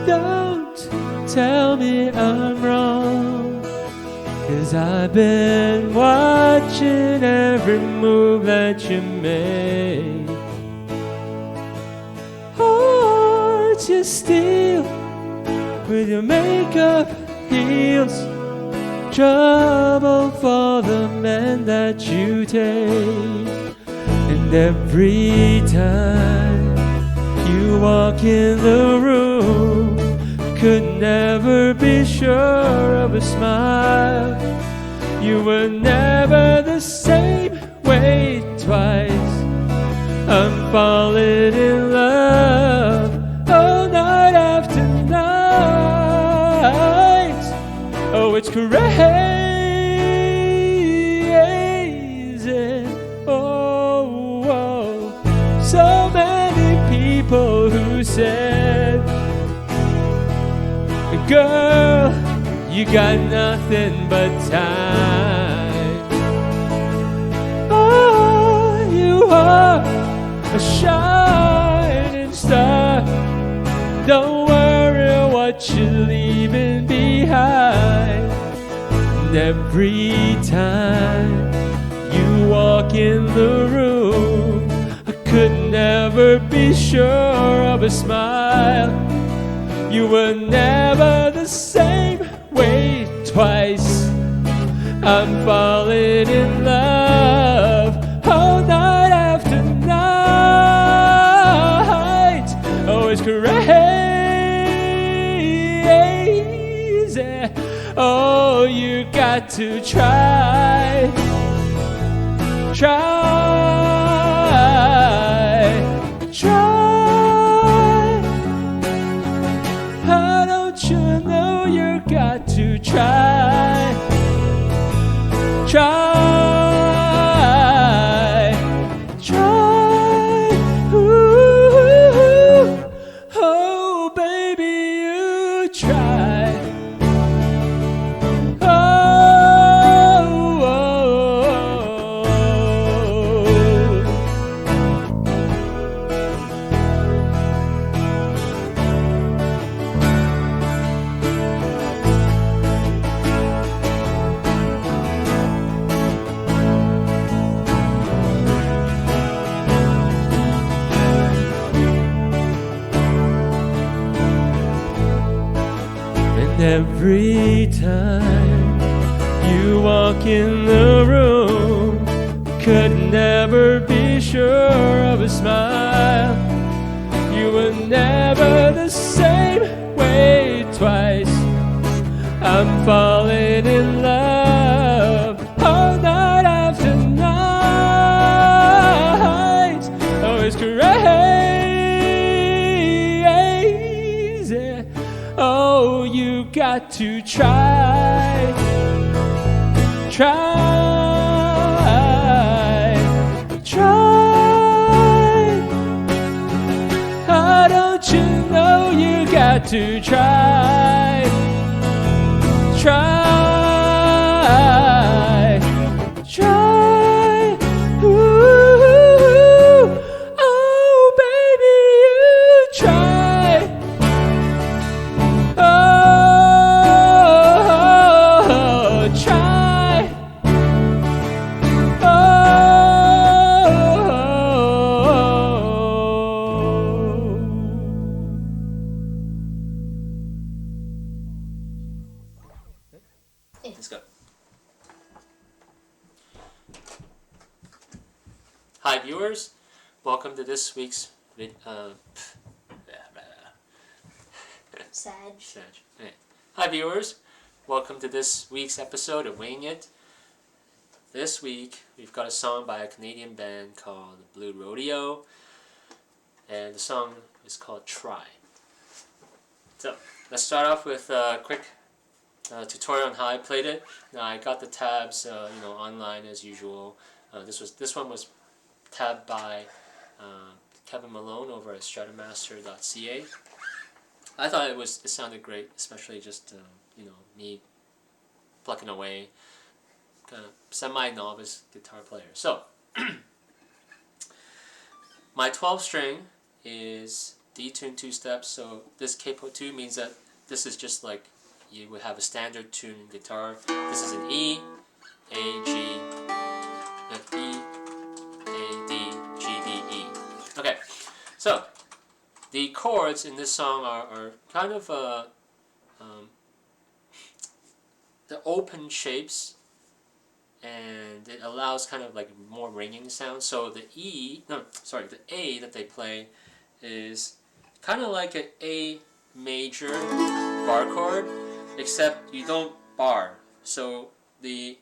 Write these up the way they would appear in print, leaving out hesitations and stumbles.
Don't tell me I'm wrong, 'cause I've been watching every move that you made. Hearts you steal with your makeup heels, trouble for the men that you take. And every time you walk in the room, could never be sure of a smile. You were never the same way twice. I'm falling in love, oh, night after night. Oh, it's crazy. Oh, so many people who said, girl, you got nothing but time. Oh, you are a shining star. Don't worry what you're leaving behind. And every time you walk in the room, I could never be sure of a smile. You were never the same way twice. I'm falling in love, oh, night after night. Oh, it's crazy. Oh, you got to try. You know you got to try. Ooh, oh, baby, you try. Every time you walk in the room, could never be sure of a smile. You were never the same way twice. I'm falling in love, oh, night after night. Oh, it's crazy. Oh, you got to try. Oh, don't you know you got to try. Ooh, oh, baby, you try. Let's go. Hi viewers, welcome to this week's Sag. Hey. Hi viewers, welcome to this week's episode of Wing It. This week we've got a song by a Canadian band called Blue Rodeo, and the song is called Try. So let's start off with a quick tutorial on how I played it. Now I got the tabs, online as usual. This one was tabbed by Kevin Malone over at Stratomaster.ca. I thought it sounded great, especially just me plucking away, kind of semi-novice guitar player. So my 12 string is D tune 2 steps. So this capo 2 means that this is just like you would have a standard tune guitar. This is an E, A, G, F, E, A, D, G, D, E. Okay, so the chords in this song are kind of the open shapes, and it allows kind of like more ringing sound. So the the A that they play is kind of like an A major bar chord, except you don't bar. So the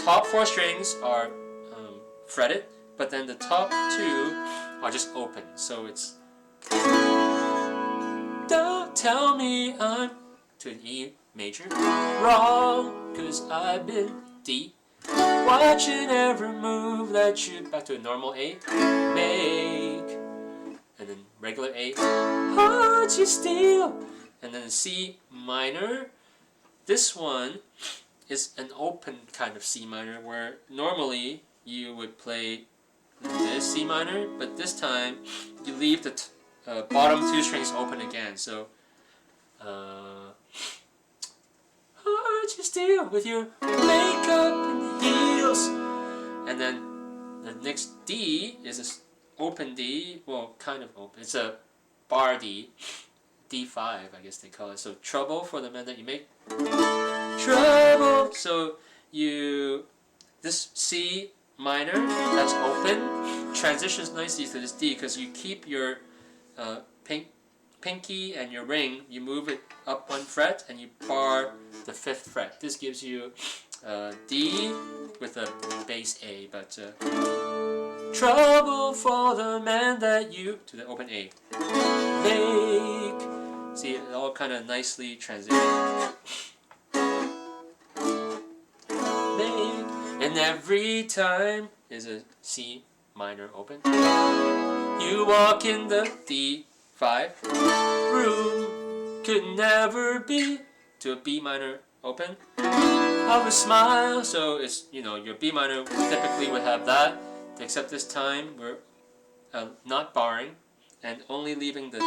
top 4 strings are fretted, but then the top 2 are just open. So it's don't tell me I'm to an E major wrong, 'cause I've been D, watching every move that you back to a normal A make, and then regular A, hard to steal, and then C minor. This one is an open kind of C minor, where normally you would play this C minor, but this time you leave the bottom 2 strings open again. So hard to steal with your makeup and heels, and then the next D is an open D, well, kind of open. It's a bar D, D5, I guess they call it. So trouble for the man that you make. Trouble. So this C minor that's open transitions nicely to this D, because you keep your pinky and your ring, you move it up 1 fret and you bar the 5th fret. This gives you D with a bass A, but trouble for the man that you to the open A make. See, it all kind of nicely transitions. Make, and every time is a C minor open. You walk in the D5 room, could never be to a B minor open. Of a smile, so it's, your B minor typically would have that, except this time we're not barring and only leaving the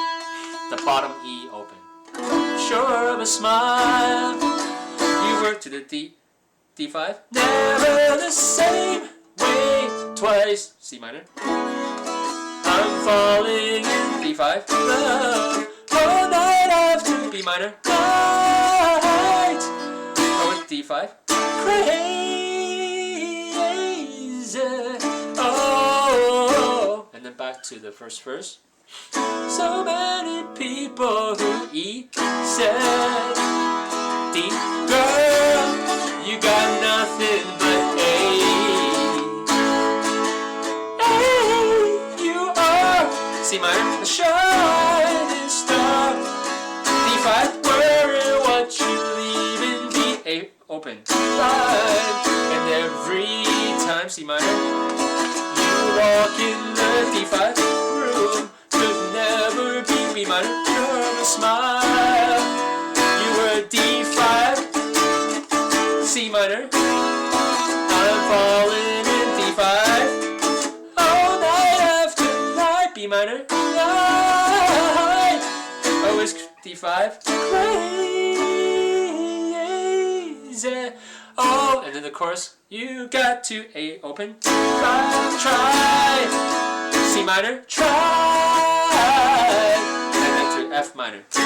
bottom E open. Sure of a smile, you work to the D5, never the same way twice, C minor. I'm falling in D5, love, all night after B minor, night, with D5, crazy, oh, and then back to the first verse. So many people who E said D, girl, you got nothing but A. You are C minor, a shining star. D5, worry what you leave in D, A open, right. And every time C minor, you walk in the D5 room, could never be B minor, you're a smile. You were D5, C minor, I'm falling in D5, all night after night, B minor, night, always D5, crazy, oh, and then the chorus, you got to A open, try, C minor, try, and then to F minor, try,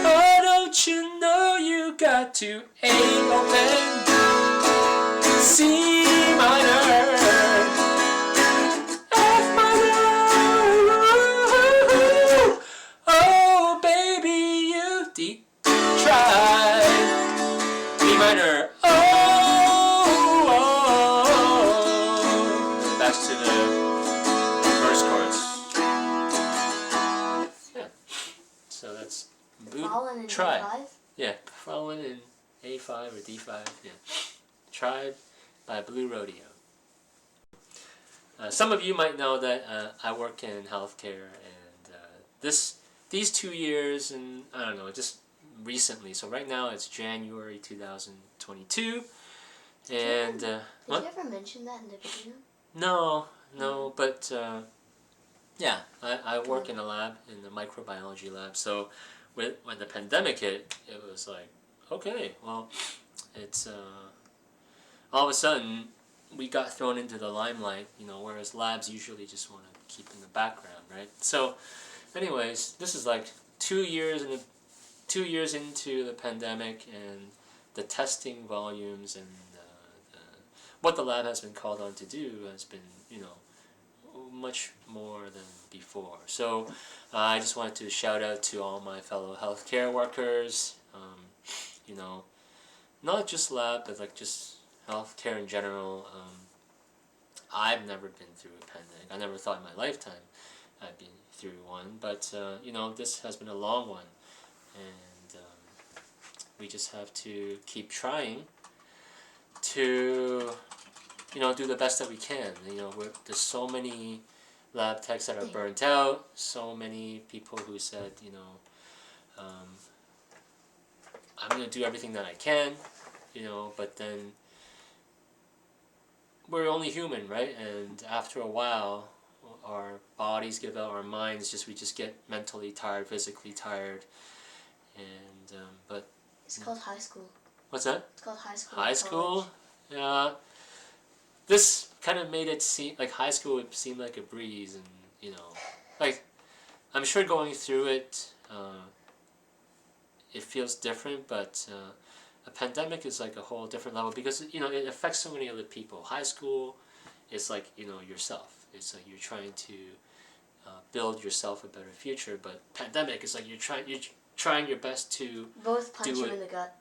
oh, don't you know you got to A open, C minor, F minor, oh baby you D, try, B minor, back to the first chords. Yeah. So that's try. Yeah, following in A5 or D5. Yeah. Tried by Blue Rodeo. Some of you might know that I work in healthcare, and these 2 years, and I don't know, just recently. So right now it's January 2022, and Did you ever mention that in the video? no, but Yeah, I work in a lab, in the microbiology lab. So when the pandemic hit, it was like, okay, well, it's all of a sudden we got thrown into the limelight, whereas labs usually just want to keep in the background, right? So, anyways, this is like 2 years into the pandemic, and the testing volumes and what the lab has been called on to do has been, much more than before. So I just wanted to shout out to all my fellow healthcare workers, not just lab, but like just healthcare in general. I've never been through a pandemic. I never thought in my lifetime I'd been through one, but this has been a long one, and we just have to keep trying to do the best that we can. There's so many lab techs that are burnt out, so many people who said, um, I'm going to do everything that I can, but then we're only human, right? And after a while, our bodies give out, our minds we just get mentally tired, physically tired, and but it's called high school. What's that? It's called high school. High school, yeah. This kind of made it seem like high school would seem like a breeze, and like I'm sure going through it, it feels different, but a pandemic is like a whole different level because it affects so many other people. High school, it's like yourself. It's like you're trying to build yourself a better future, but pandemic is like you're trying your best to both punch do you in the gut.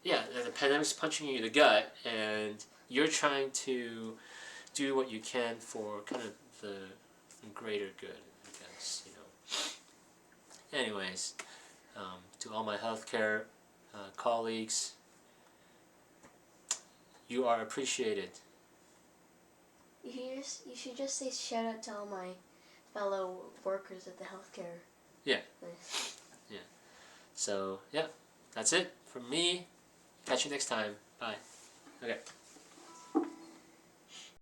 Yeah, the pandemic's punching you in the gut, and you're trying to do what you can for kind of the greater good, I guess, Anyways, to all my healthcare colleagues, you are appreciated. You should just say shout out to all my fellow workers at the healthcare place. Yeah. So, yeah, that's it from me. Catch you next time. Bye. Okay.